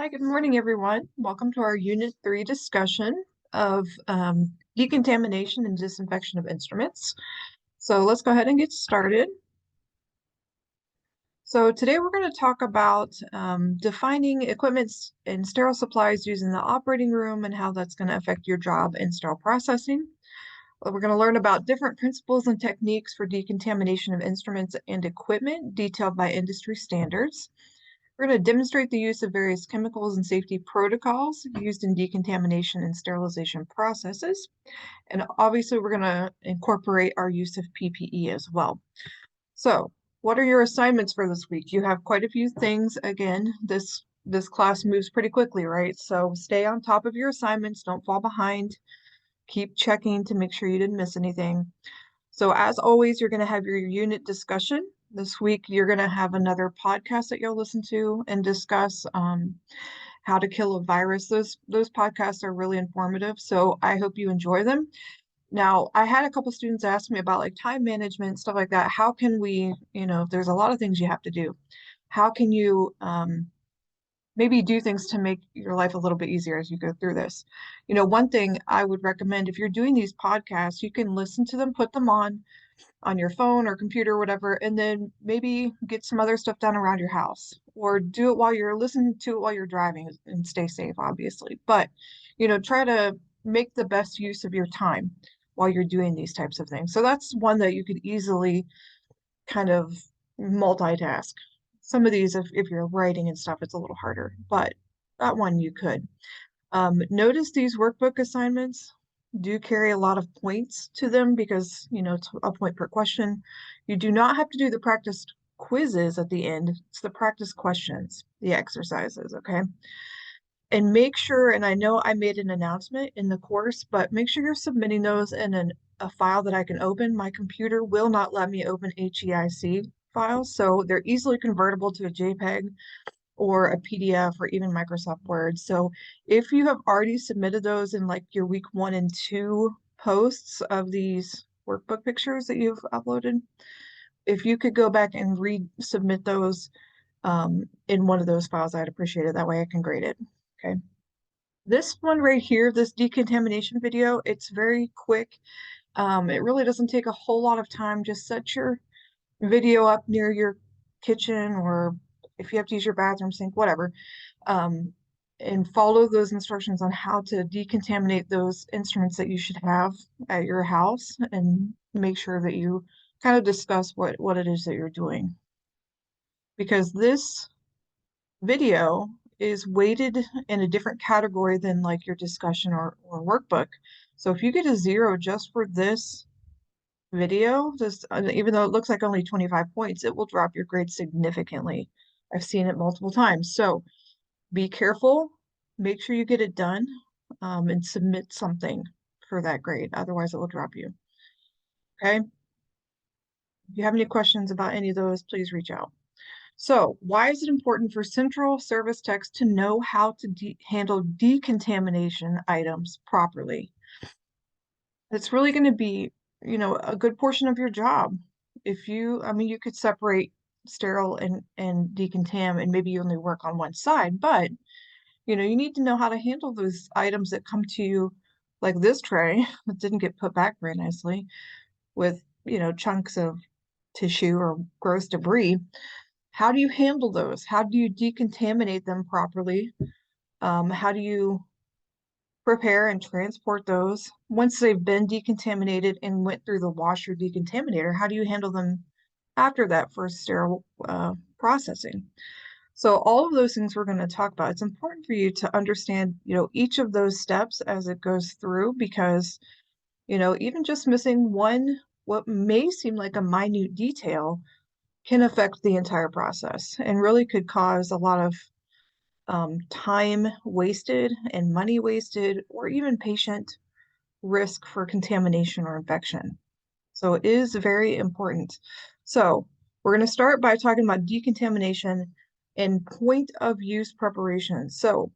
Hi, good morning, everyone. Welcome to our Unit 3 discussion of decontamination and disinfection of instruments. So let's go ahead and get started. So today we're going to talk about defining equipment and sterile supplies used in the operating room and how that's going to affect your job in sterile processing. We're going to learn about different principles and techniques for decontamination of instruments and equipment detailed by industry standards. We're going to demonstrate the use of various chemicals and safety protocols used in decontamination and sterilization processes. And obviously, we're going to incorporate our use of PPE as well. So, what are your assignments for this week? You have quite a few things. Again, this class moves pretty quickly, right? So stay on top of your assignments. Don't fall behind. Keep checking to make sure you didn't miss anything. So as always, you're going to have your unit discussion. This week, you're going to have another podcast that you'll listen to and discuss how to kill a virus. Those podcasts are really informative, so I hope you enjoy them. Now, I had a couple students ask me about like time management, stuff like that. How can we, there's a lot of things you have to do. How can you maybe do things to make your life a little bit easier as you go through this? One thing I would recommend if you're doing these podcasts, you can listen to them, put them on your phone or computer or whatever, and then maybe get some other stuff done around your house or do it while you're listening to it while you're driving and stay safe, obviously. But, try to make the best use of your time while you're doing these types of things. So that's one that you could easily kind of multitask. Some of these, if you're writing and stuff, it's a little harder, but that one you could. Notice these workbook assignments do carry a lot of points to them because, it's a point per question. You do not have to do the practice quizzes at the end. It's the practice questions, the exercises, okay? And make sure, and I know I made an announcement in the course, but make sure you're submitting those in a file that I can open. My computer will not let me open HEIC files, so they're easily convertible to a JPEG or a PDF or even Microsoft Word. So if you have already submitted those in like your week 1 and 2 posts of these workbook pictures that you've uploaded, if you could go back and resubmit those in one of those files, I'd appreciate it. That way I can grade it. Okay. This one right here, this decontamination video, it's very quick. It really doesn't take a whole lot of time. Just set your video up near your kitchen, or if you have to use your bathroom sink, whatever, and follow those instructions on how to decontaminate those instruments that you should have at your house, and make sure that you kind of discuss what it is that you're doing. Because this video is weighted in a different category than like your discussion or workbook. So if you get a 0 just for this video, just even though it looks like only 25 points, it will drop your grade significantly. I've seen it multiple times. So be careful, make sure you get it done, and submit something for that grade. Otherwise, it will drop you. Okay. If you have any questions about any of those, please reach out. So why is it important for central service techs to know how to handle decontamination items properly? It's really going to be, a good portion of your job. You could separate sterile and decontam, and maybe you only work on one side, but, you need to know how to handle those items that come to you, like this tray that didn't get put back very nicely with, chunks of tissue or gross debris. How do you handle those? How do you decontaminate them properly? How do you prepare and transport those once they've been decontaminated and went through the washer decontaminator? How do you handle them after that for sterile processing? So all of those things we're going to talk about. It's important for you to understand, each of those steps as it goes through, because, even just missing one, what may seem like a minute detail, can affect the entire process and really could cause a lot of time wasted and money wasted, or even patient risk for contamination or infection. So it is very important. So we're going to start by talking about decontamination and point of use preparation. So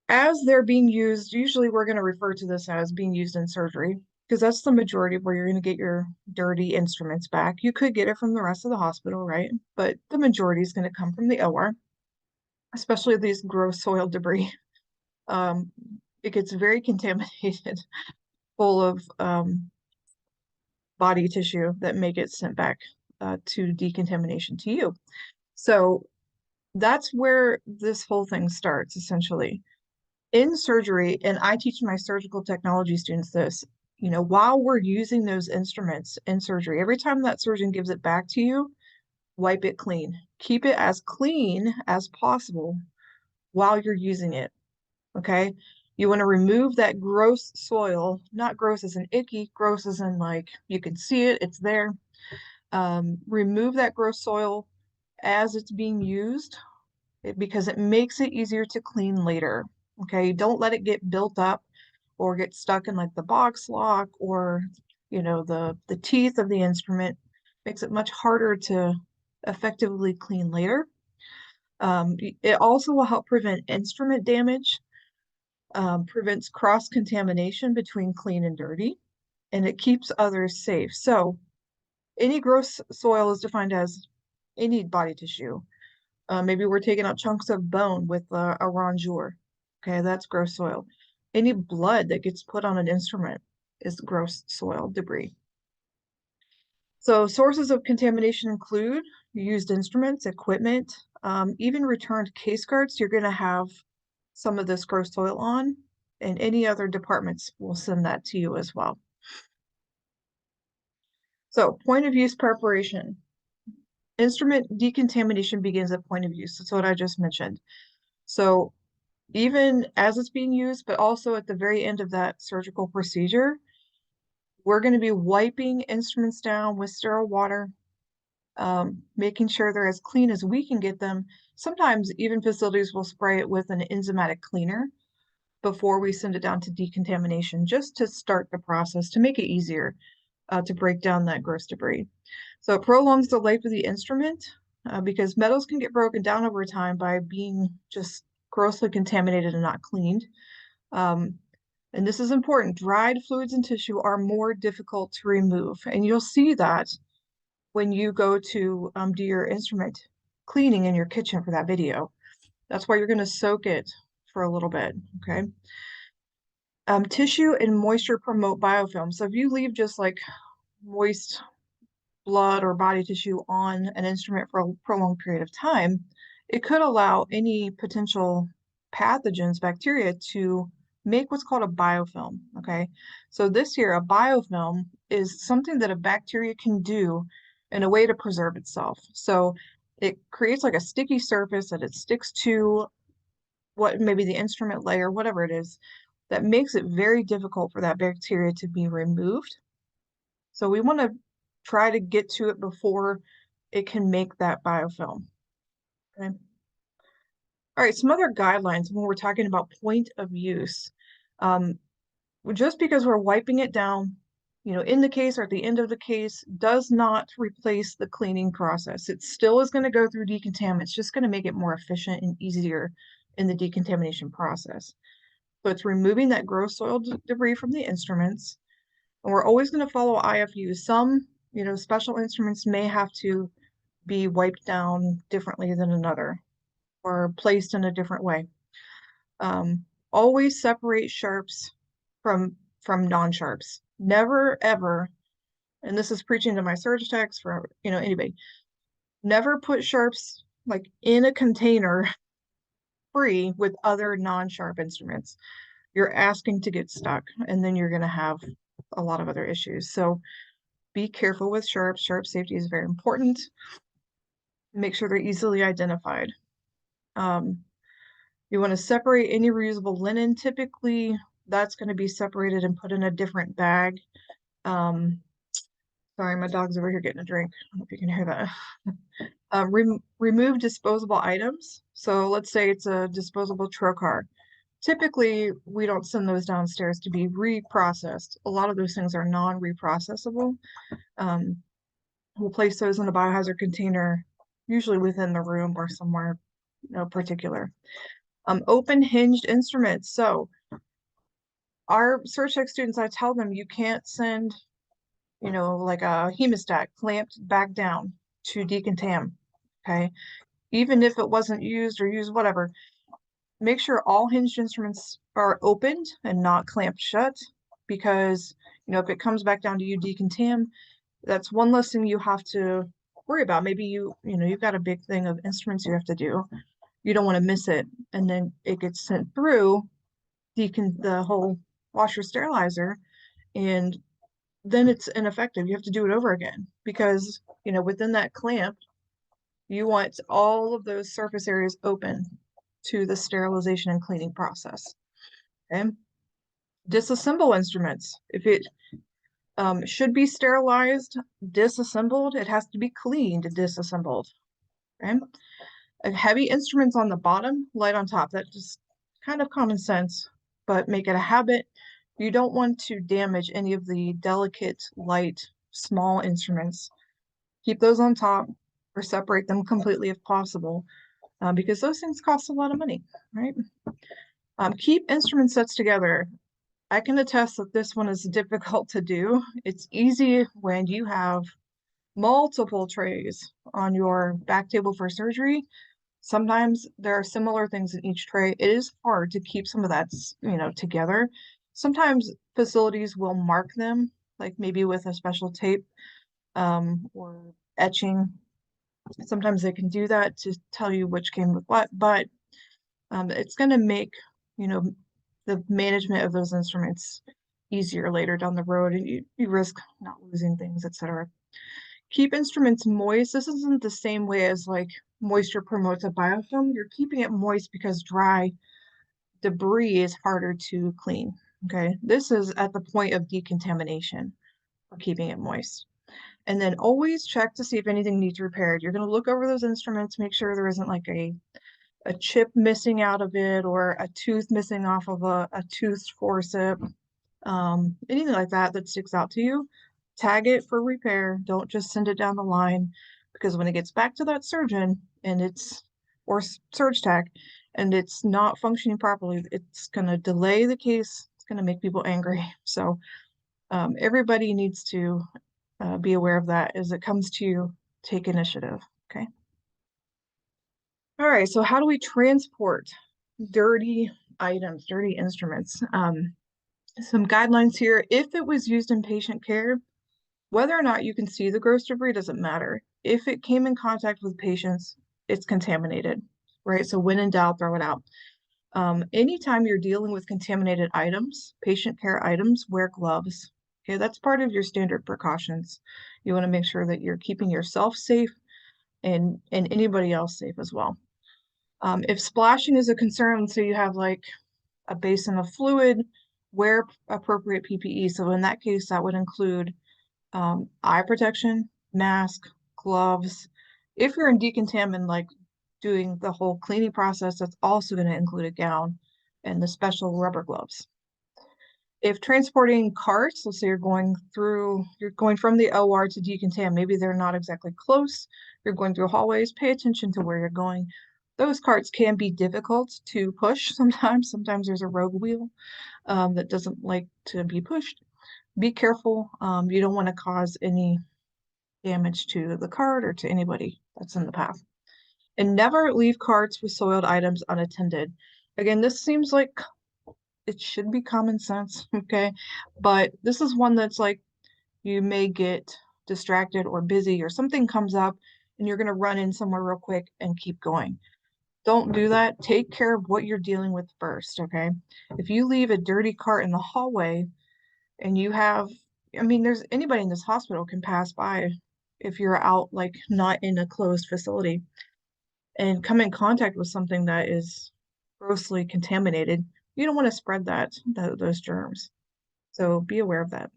as they're being used, usually we're going to refer to this as being used in surgery, because that's the majority of where you're going to get your dirty instruments back. You could get it from the rest of the hospital, right? But the majority is going to come from the OR. especially these gross soil debris. Um, it gets very contaminated, full of body tissue that may get sent back to decontamination to you. So that's where this whole thing starts, essentially. In surgery, and I teach my surgical technology students this, while we're using those instruments in surgery, every time that surgeon gives it back to you, wipe it clean. Keep it as clean as possible while you're using it. Okay. You want to remove that gross soil, not gross as in icky, gross as in like you can see it, it's there. Remove that gross soil as it's being used because it makes it easier to clean later. Okay. Don't let it get built up or get stuck in like the box lock or, the teeth of the instrument. Makes it much harder to effectively clean later. It also will help prevent instrument damage, prevents cross-contamination between clean and dirty, and it keeps others safe. So any gross soil is defined as any body tissue. Maybe we're taking out chunks of bone with a rongeur. Okay, that's gross soil. Any blood that gets put on an instrument is gross soil debris. So sources of contamination include used instruments, equipment, even returned case guards. You're going to have some of this gross soil on, and any other departments will send that to you as well. So point of use preparation. Instrument decontamination begins at point of use. That's what I just mentioned. So even as it's being used, but also at the very end of that surgical procedure, we're going to be wiping instruments down with sterile water, making sure they're as clean as we can get them. Sometimes even facilities will spray it with an enzymatic cleaner before we send it down to decontamination, just to start the process, to make it easier to break down that gross debris. So it prolongs the life of the instrument because metals can get broken down over time by being just grossly contaminated and not cleaned. And this is important. Dried fluids and tissue are more difficult to remove. And you'll see that when you go to do your instrument cleaning in your kitchen for that video. That's why you're going to soak it for a little bit, okay? Tissue and moisture promote biofilm. So if you leave just like moist blood or body tissue on an instrument for a prolonged period of time, it could allow any potential pathogens, bacteria, to make what's called a biofilm, okay? So this here, a biofilm is something that a bacteria can do in a way to preserve itself. So it creates like a sticky surface that it sticks to what maybe the instrument layer, whatever it is, that makes it very difficult for that bacteria to be removed. So we want to try to get to it before it can make that biofilm. Okay. All right, some other guidelines when we're talking about point of use. Just because we're wiping it down, in the case or at the end of the case, does not replace the cleaning process. It still is going to go through decontaminants. It's just going to make it more efficient and easier in the decontamination process. So it's removing that gross soil debris from the instruments. And we're always going to follow IFU. Some, special instruments may have to be wiped down differently than another or placed in a different way. Always separate sharps from non-sharps. Never, ever, and this is preaching to my surge techs for, anybody, never put sharps like in a container free with other non-sharp instruments. You're asking to get stuck, and then you're going to have a lot of other issues. So be careful with sharps. Sharp safety is very important. Make sure they're easily identified. You want to separate any reusable linen. Typically, that's going to be separated and put in a different bag. Sorry, my dog's over here getting a drink. I don't know if you can hear that. Remove disposable items. So let's say it's a disposable trocar. Typically, we don't send those downstairs to be reprocessed. A lot of those things are non-reprocessable. We'll place those in a biohazard container, usually within the room or somewhere, particular. Open hinged instruments. So our surge tech students, I tell them you can't send, like a hemostat clamped back down to decontam. Okay. even if it wasn't used or used, whatever. Make sure all hinged instruments are opened and not clamped shut because, if it comes back down to you decontam, that's one less thing you have to worry about. Maybe you've got a big thing of instruments you have to do. You don't want to miss it. And then it gets sent through the whole washer sterilizer, and then it's ineffective. You have to do it over again because, within that clamp, you want all of those surface areas open to the sterilization and cleaning process. Okay. Disassemble instruments. If it should be sterilized, disassembled, it has to be cleaned, disassembled. Okay. Heavy instruments on the bottom, light on top. That just kind of common sense, but make it a habit. You don't want to damage any of the delicate, light, small instruments. Keep those on top or separate them completely if possible, because those things cost a lot of money, right? Keep instrument sets together. I can attest that this one is difficult to do. It's easy when you have multiple trays on your back table for surgery. Sometimes there are similar things in each tray. It is hard to keep some of that, together. Sometimes facilities will mark them, like maybe with a special tape, or etching. Sometimes they can do that to tell you which came with what, but it's going to make, you know, the management of those instruments easier later down the road, and you risk not losing things, etc. Keep instruments moist. This isn't the same way as like moisture promotes a biofilm. You're keeping it moist because dry debris is harder to clean. Okay, this is at the point of decontamination for keeping it moist. And then always check to see if anything needs repaired. You're going to look over those instruments, make sure there isn't like a chip missing out of it or a tooth missing off of a toothed forceps, anything like that that sticks out to you. Tag it for repair. Don't just send it down the line, because when it gets back to that surgeon and or surge tech, and it's not functioning properly, it's going to delay the case. It's going to make people angry. So everybody needs to be aware of that as it comes to you. Take initiative. Okay. All right. So how do we transport dirty items, dirty instruments? Some guidelines here. If it was used in patient care, whether or not you can see the gross debris doesn't matter. If it came in contact with patients, it's contaminated, right? So when in doubt, throw it out. Anytime you're dealing with contaminated items, patient care items, wear gloves. Okay, that's part of your standard precautions. You want to make sure that you're keeping yourself safe and anybody else safe as well. If splashing is a concern, so you have like a basin of fluid, wear appropriate PPE. So in that case, that would include eye protection, mask, gloves. If you're in decontaminant, like doing the whole cleaning process, that's also going to include a gown and the special rubber gloves. If transporting carts, let's say you're going from the OR to decontam, maybe they're not exactly close, you're going through hallways, pay attention to where you're going. Those carts can be difficult to push sometimes. Sometimes there's a rogue wheel that doesn't like to be pushed. Be careful. You don't want to cause any damage to the cart or to anybody that's in the path. And never leave carts with soiled items unattended. Again, this seems like it should be common sense, okay? But this is one that's like you may get distracted or busy or something comes up and you're going to run in somewhere real quick and keep going. Don't do that. Take care of what you're dealing with first, okay? If you leave a dirty cart in the hallway and you have, I mean, there's anybody in this hospital can pass by if you're out, like not in a closed facility, and come in contact with something that is grossly contaminated. You don't want to spread those germs. So be aware of that.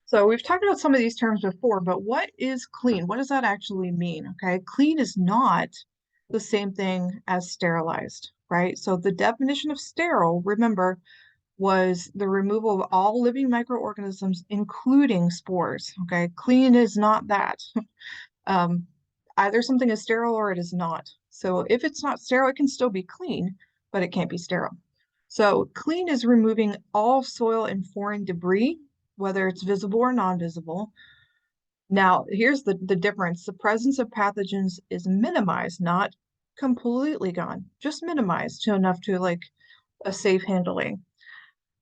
So we've talked about some of these terms before, but what is clean? What does that actually mean? Okay, clean is not the same thing as sterilized, right? So the definition of sterile, remember, was the removal of all living microorganisms, including spores. Okay, clean is not that. Either something is sterile or it is not. So if it's not sterile, it can still be clean, but it can't be sterile. So clean is removing all soil and foreign debris, whether it's visible or non-visible, Now, here's the difference. The presence of pathogens is minimized, not completely gone, just minimized to enough to like a safe handling.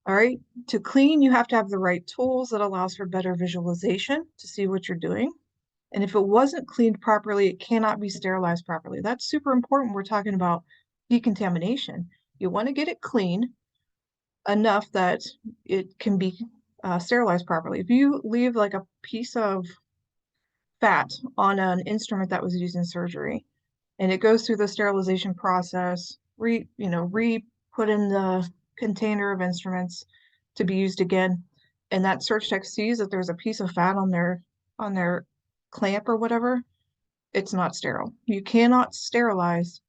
All right. To clean, you have to have the right tools that allows for better visualization to see what you're doing. And if it wasn't cleaned properly, it cannot be sterilized properly. That's super important. We're talking about decontamination. You want to get it clean enough that it can be sterilized properly. If you leave like a piece of fat on an instrument that was used in surgery and it goes through the sterilization process, re-put in the container of instruments to be used again, and that search tech sees that there's a piece of fat on their clamp or whatever, it's not sterile. You cannot sterilize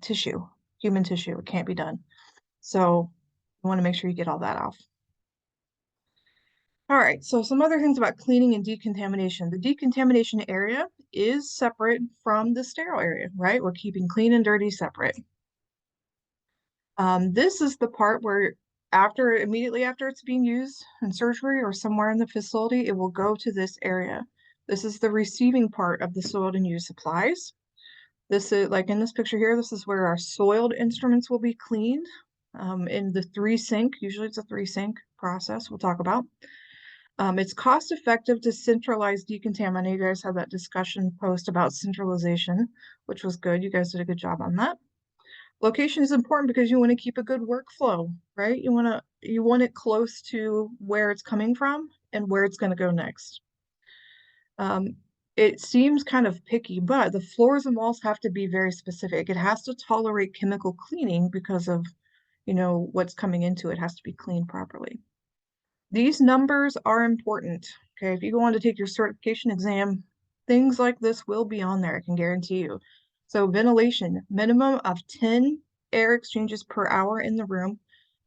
tissue, human tissue. It can't be done. So you want to make sure you get all that off. All right, so some other things about cleaning and decontamination. The decontamination area is separate from the sterile area, right? We're keeping clean and dirty separate. This is the part where immediately after it's being used in surgery or somewhere in the facility, it will go to this area. This is the receiving part of the soiled and used supplies. This is like in this picture here, this is where our soiled instruments will be cleaned in the 3-sink. Usually it's a 3-sink process we'll talk about. It's cost effective to centralize decontaminate. You guys had that discussion post about centralization, which was good. You guys did a good job on that. Location is important because you want to keep a good workflow, right? You want it close to where it's coming from and where it's going to go next. It seems kind of picky, but the floors and walls have to be very specific. It has to tolerate chemical cleaning because of, what's coming into it. It has to be cleaned properly. These numbers are important. Okay, if you go on to take your certification exam, things like this will be on there, I can guarantee you. So ventilation, minimum of 10 air exchanges per hour in the room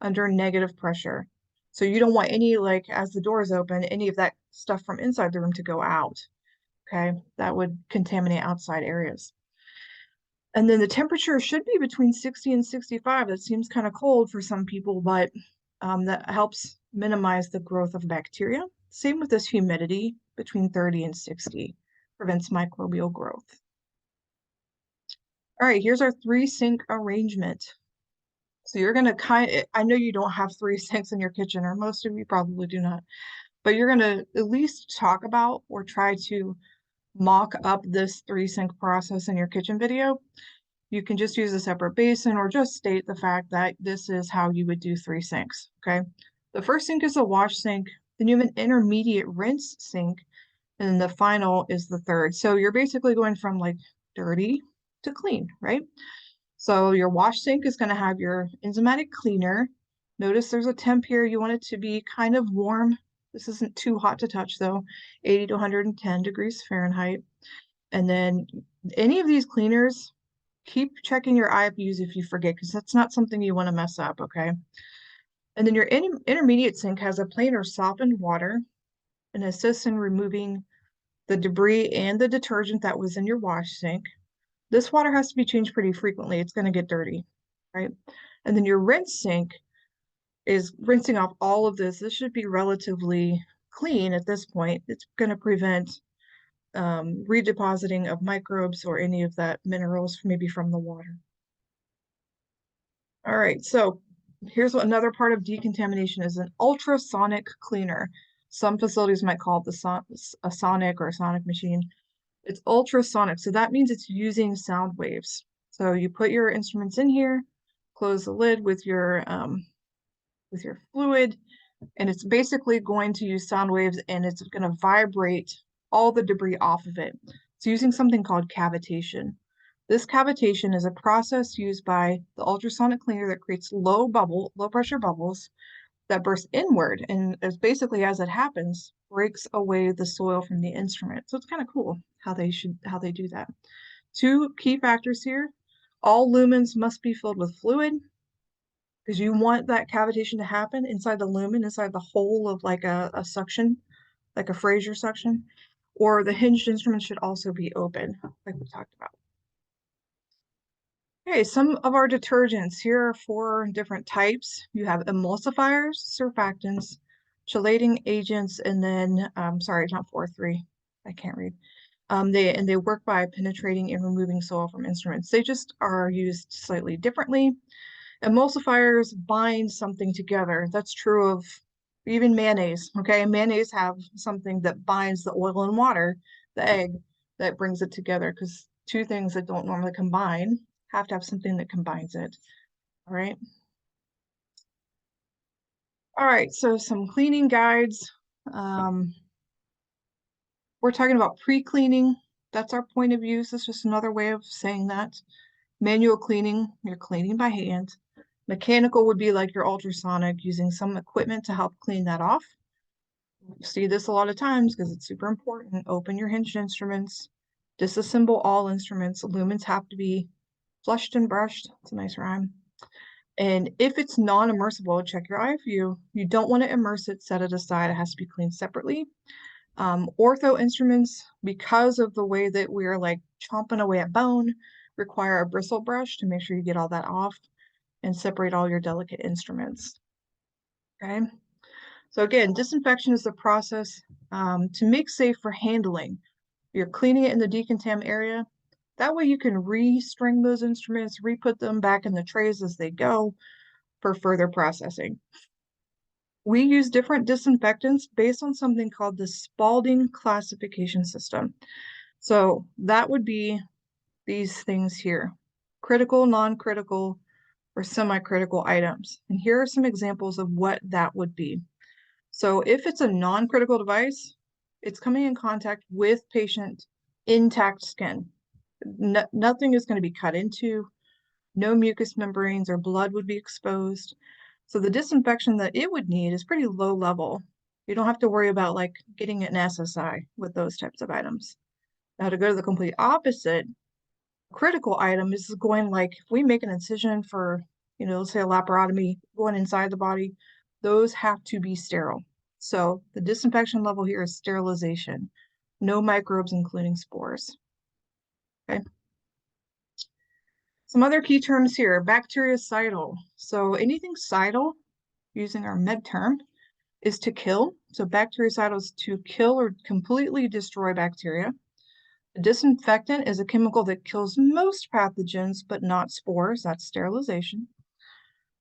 under negative pressure. So you don't want any, like, as the doors open, any of that stuff from inside the room to go out. Okay, that would contaminate outside areas. And then the temperature should be between 60 and 65. That seems kind of cold for some people, but that helps minimize the growth of bacteria. Same with this humidity between 30 and 60, prevents microbial growth. All right, here's our 3-sink arrangement. So you're gonna I know you don't have 3 sinks in your kitchen, or most of you probably do not, but you're gonna at least talk about or try to mock up this 3-sink process in your kitchen video. You can just use a separate basin or just state the fact that this is how you would do 3 sinks, okay? The first sink is a wash sink, then you have an intermediate rinse sink, and then the final is the third. So you're basically going from like dirty to clean, right? So your wash sink is going to have your enzymatic cleaner. Notice there's a temp here. You want it to be kind of warm. This isn't too hot to touch though, 80 to 110 degrees Fahrenheit. And then any of these cleaners, keep checking your IFUs if you forget, because that's not something you want to mess up, okay? And then your intermediate sink has a plain or softened water and assists in removing the debris and the detergent that was in your wash sink. This water has to be changed pretty frequently. It's going to get dirty, right? And then your rinse sink is rinsing off all of this. This should be relatively clean at this point. It's going to prevent redepositing of microbes or any of that minerals maybe from the water. All right, so here's another part of decontamination is an ultrasonic cleaner. Some facilities might call it a sonic or a sonic machine. It's ultrasonic, so that means it's using sound waves. So you put your instruments in here, close the lid with your fluid, and it's basically going to use sound waves and it's going to vibrate all the debris off of it. It's using something called cavitation. This cavitation is a process used by the ultrasonic cleaner that creates low pressure bubbles that burst inward, and as basically as it happens, breaks away the soil from the instrument. So it's kind of cool how they do that. 2 key factors here. All lumens must be filled with fluid because you want that cavitation to happen inside the lumen, inside the hole of like a suction, like a Fraser suction, or the hinged instrument should also be open, like we talked about. Okay, some of our detergents. Here are 4 different types. You have emulsifiers, surfactants, chelating agents, and then, sorry, not 4, 3. I can't read. They work by penetrating and removing soil from instruments. They just are used slightly differently. Emulsifiers bind something together. That's true of even mayonnaise. Okay, mayonnaise have something that binds the oil and water, the egg, that brings it together, because two things that don't normally combine have to have something that combines it. All right. All right, so some cleaning guides. Um, we're talking about pre-cleaning. That's our point of use. That's just another way of saying that. Manual cleaning, you're cleaning by hand. Mechanical would be like your ultrasonic, using some equipment to help clean that off. You see this a lot of times because it's super important. Open your hinged instruments, disassemble all instruments. Lumens have to be flushed and brushed. It's a nice rhyme. And if it's non-immersible, check your IFU. You don't want to immerse it, set it aside. It has to be cleaned separately. Ortho instruments, because of the way that we're like chomping away at bone, require a bristle brush to make sure you get all that off and separate all your delicate instruments. Okay. So again, disinfection is the process to make safe for handling. You're cleaning it in the decontam area. That way you can restring those instruments, re-put them back in the trays as they go for further processing. We use different disinfectants based on something called the Spalding classification system. So that would be these things here: critical, non-critical, or semi-critical items. And here are some examples of what that would be. So if it's a non-critical device, it's coming in contact with patient intact skin. Nothing is going to be cut into, no mucous membranes or blood would be exposed. So the disinfection that it would need is pretty low level. You don't have to worry about like getting an SSI with those types of items. Now to go to the complete opposite, critical item is going like if we make an incision for, let's say a laparotomy going inside the body, those have to be sterile. So the disinfection level here is sterilization. No microbes, including spores. Okay. Some other key terms here: bactericidal. So anything cidal, using our med term, is to kill. So bactericidal is to kill or completely destroy bacteria. A disinfectant is a chemical that kills most pathogens, but not spores. That's sterilization.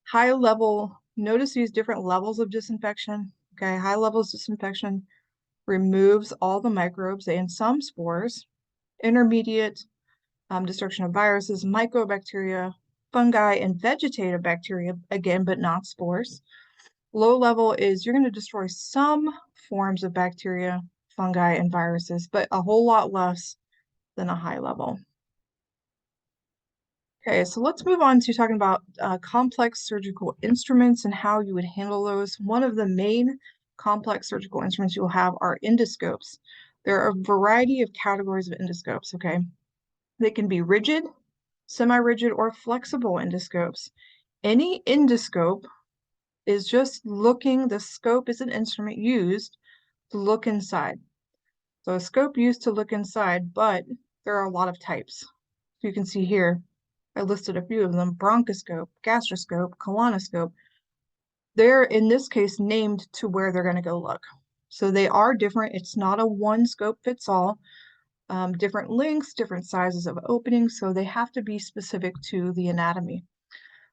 High level, notice these different levels of disinfection. Okay, high levels disinfection removes all the microbes and some spores. Intermediate, destruction of viruses, mycobacteria, fungi, and vegetative bacteria, again, but not spores. Low level is you're going to destroy some forms of bacteria, fungi, and viruses, but a whole lot less than a high level. Okay, so let's move on to talking about complex surgical instruments and how you would handle those. One of the main complex surgical instruments you'll have are endoscopes. There are a variety of categories of endoscopes, okay? They can be rigid, semi-rigid, or flexible endoscopes. Any endoscope is just looking, the scope is an instrument used to look inside. So a scope used to look inside, but there are a lot of types. You can see here, I listed a few of them: bronchoscope, gastroscope, colonoscope. They're, in this case, named to where they're going to go look. So they are different. It's not a one scope fits all. Different lengths, different sizes of openings, so they have to be specific to the anatomy.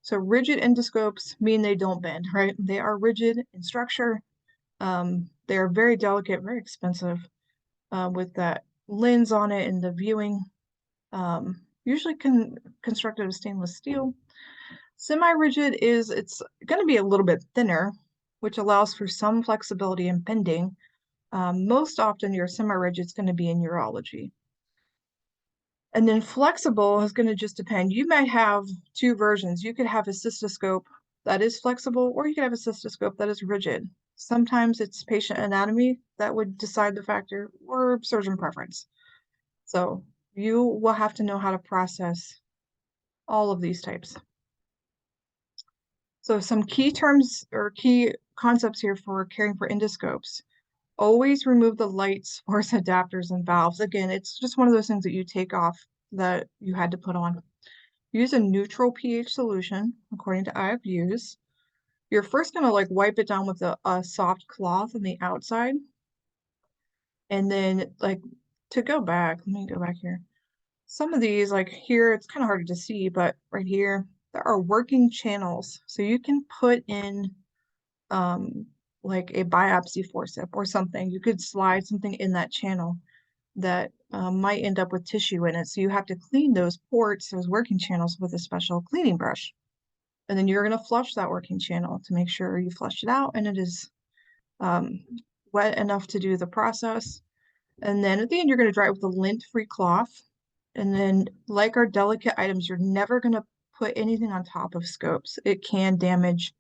So rigid endoscopes mean they don't bend, right? They are rigid in structure. They are very delicate, very expensive, with that lens on it and the viewing. Usually constructed of stainless steel. Semi-rigid it's going to be a little bit thinner, which allows for some flexibility and bending. Most often your semi-rigid is going to be in urology. And then flexible is going to just depend. You might have two versions. You could have a cystoscope that is flexible, or you could have a cystoscope that is rigid. Sometimes it's patient anatomy that would decide the factor, or surgeon preference. So you will have to know how to process all of these types. So some key terms or key concepts here for caring for endoscopes: always remove the lights, force adapters, and valves. Again, it's just one of those things that you take off that you had to put on. Use a neutral pH solution according to IFUs. You're first going to like wipe it down with a soft cloth on the outside. And then like to go back, let me go back here. Some of these, like here, it's kind of harder to see, but right here, there are working channels. So you can put in um, like a biopsy forceps or something. You could slide something in that channel that might end up with tissue in it. So you have to clean those ports, those working channels with a special cleaning brush. And then you're going to flush that working channel to make sure you flush it out and it is um, wet enough to do the process. And then at the end, you're going to dry it with a lint-free cloth. And then, like our delicate items, you're never going to put anything on top of scopes. It can damage,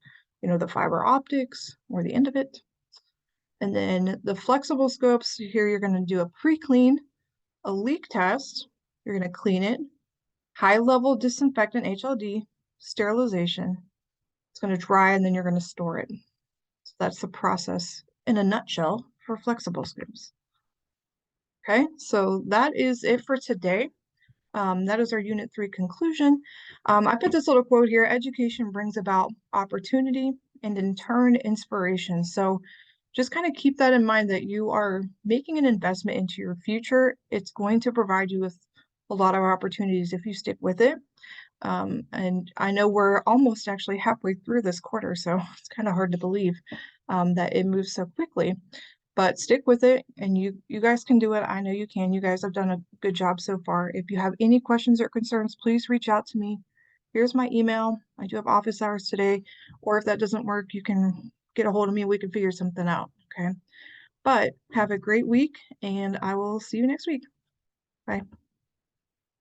the fiber optics or the end of it. And then the flexible scopes, here you're going to do a pre-clean, a leak test. You're going to clean it, high-level disinfectant HLD, sterilization. It's going to dry, and then you're going to store it. So that's the process in a nutshell for flexible scopes. Okay, so that is it for today. That is our Unit 3 conclusion. I put this little quote here: education brings about opportunity and in turn inspiration. So just kind of keep that in mind that you are making an investment into your future. It's going to provide you with a lot of opportunities if you stick with it. And I know we're almost actually halfway through this quarter, so it's kind of hard to believe that it moves so quickly. But stick with it, and you guys can do it. I know you can. You guys have done a good job so far. If you have any questions or concerns, please reach out to me. Here's my email. I do have office hours today, or if that doesn't work, you can get a hold of me. We can figure something out. Okay. But have a great week, and I will see you next week. Bye.